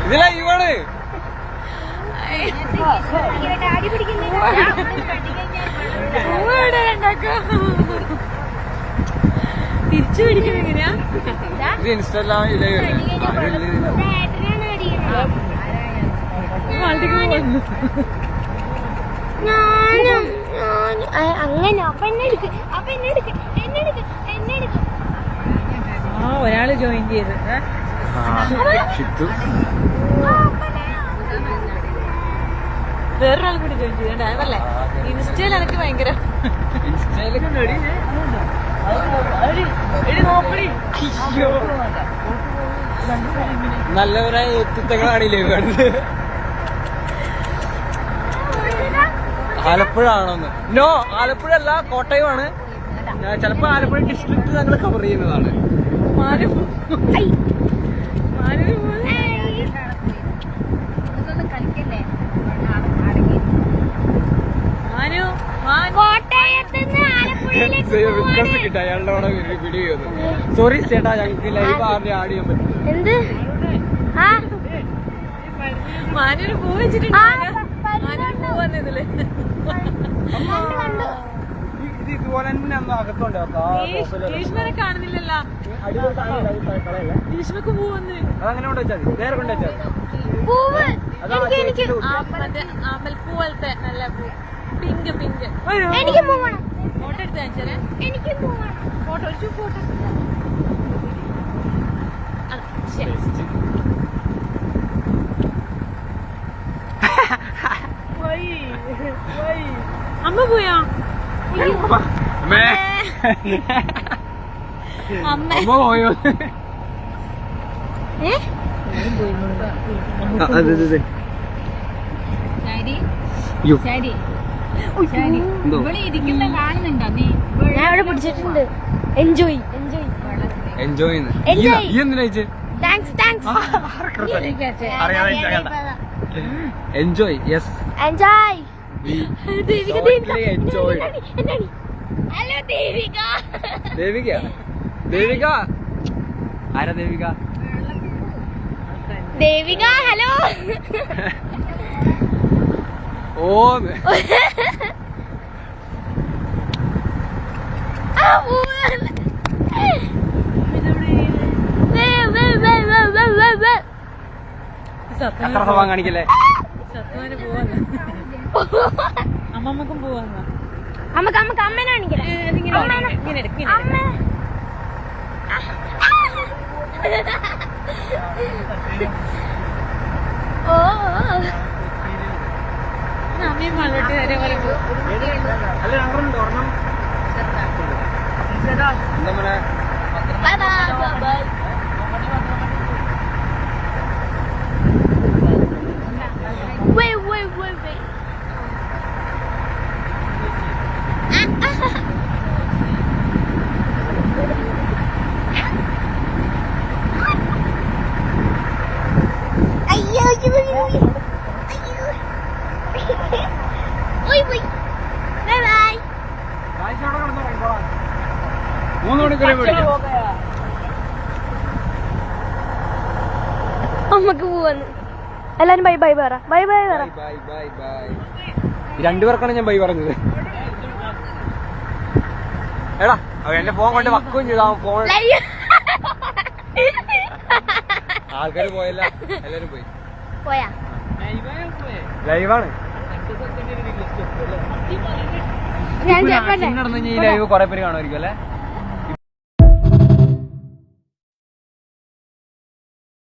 ഇത് ലൈവാണ്. തിരിച്ചു പിടിക്കുന്നത് എങ്ങനെയാ? ഇത് ഇൻസ്റ്റാഗ്രാം അങ്ങനെ ഒരാള് ജോയിൻ ചെയ്ത് വേറൊരാൾ കൂടി ജോയിൻ ചെയ്തേ അതല്ലേ? ഇൻസ്റ്റയിൽ എനിക്ക് ഭയങ്കര നല്ലവരായ വ്യക്തിത്വങ്ങളാണ് കാണുന്നത്. ആലപ്പുഴ ആണോന്ന്? നോ, ആലപ്പുഴ അല്ല, കോട്ടയമാണ്. ചിലപ്പോ ആലപ്പുഴ ഡിസ്ട്രിക്ട് ഞങ്ങൾ കവർ ചെയ്യുന്നതാണ്. അയാളുടെ വീഡിയോ ചെയ്തു. സോറി ചേട്ടാ, ഞങ്ങൾക്ക് ലൈവ് ആടി ചെയ്യാൻ പറ്റില്ല. മാനൂര് പൂ വെച്ചിട്ടുണ്ട്. ഇതുപോലെ തന്നെ അകത്തോണ്ട് ഭീഷ്മനെ കാണുന്നില്ലല്ലോ. ഭീഷ്മക്ക് പൂ വന്ന് അതങ്ങനെ കൊണ്ടുവച്ചാൽ മതി, നേരെ കൊണ്ടുവച്ചാൽ അമ്പൽപ്പൂ പോലത്തെ നല്ല പൂ, പിങ്ക് പിങ്ക്. ഫോട്ടോ എടുത്ത് കാണിച്ചാലേ? ഫോട്ടോ ഒരു ഫോട്ടോ. ശരി, അമ്മ പോയാ? അമ്മ പോയോ? ഞാൻ അവിടെ പിടിച്ചിട്ടുണ്ട്. Enjoy enjoy enjoy yes enjoy. Devika Devika ആരാ ദേവിക? ദേവിക ഹലോ. ഓ അത്ര സ്വഭാവം കാണിക്കല്ലേ. അമ്മമ്മക്കും പോവാന്ന്. അമ്മക്ക് അമ്മനെ കാണിക്കല്ലേ? ഓ അമ്മയും മള്ളോട്ട് വരെ പോലെ പോകും. അമ്മക്ക് പോവാന്ന്. എല്ലാരും ബൈ ബൈ പറ. ബൈ ബൈ പറ. രണ്ടുപേർക്കാണ് ഞാൻ ബൈ പറഞ്ഞത്. എടാ എന്റെ ഫോൺ കൊണ്ട് വക്കുകയും ചെയ്തു. ഫോൺ ആൾക്കാര് പോയല്ല, എല്ലാരും പോയി. ലൈവാണ്. നടന്നു കഴിഞ്ഞാൽ ഈ ലൈവ് കുറെ പേര് കാണുമായിരിക്കും അല്ലേ?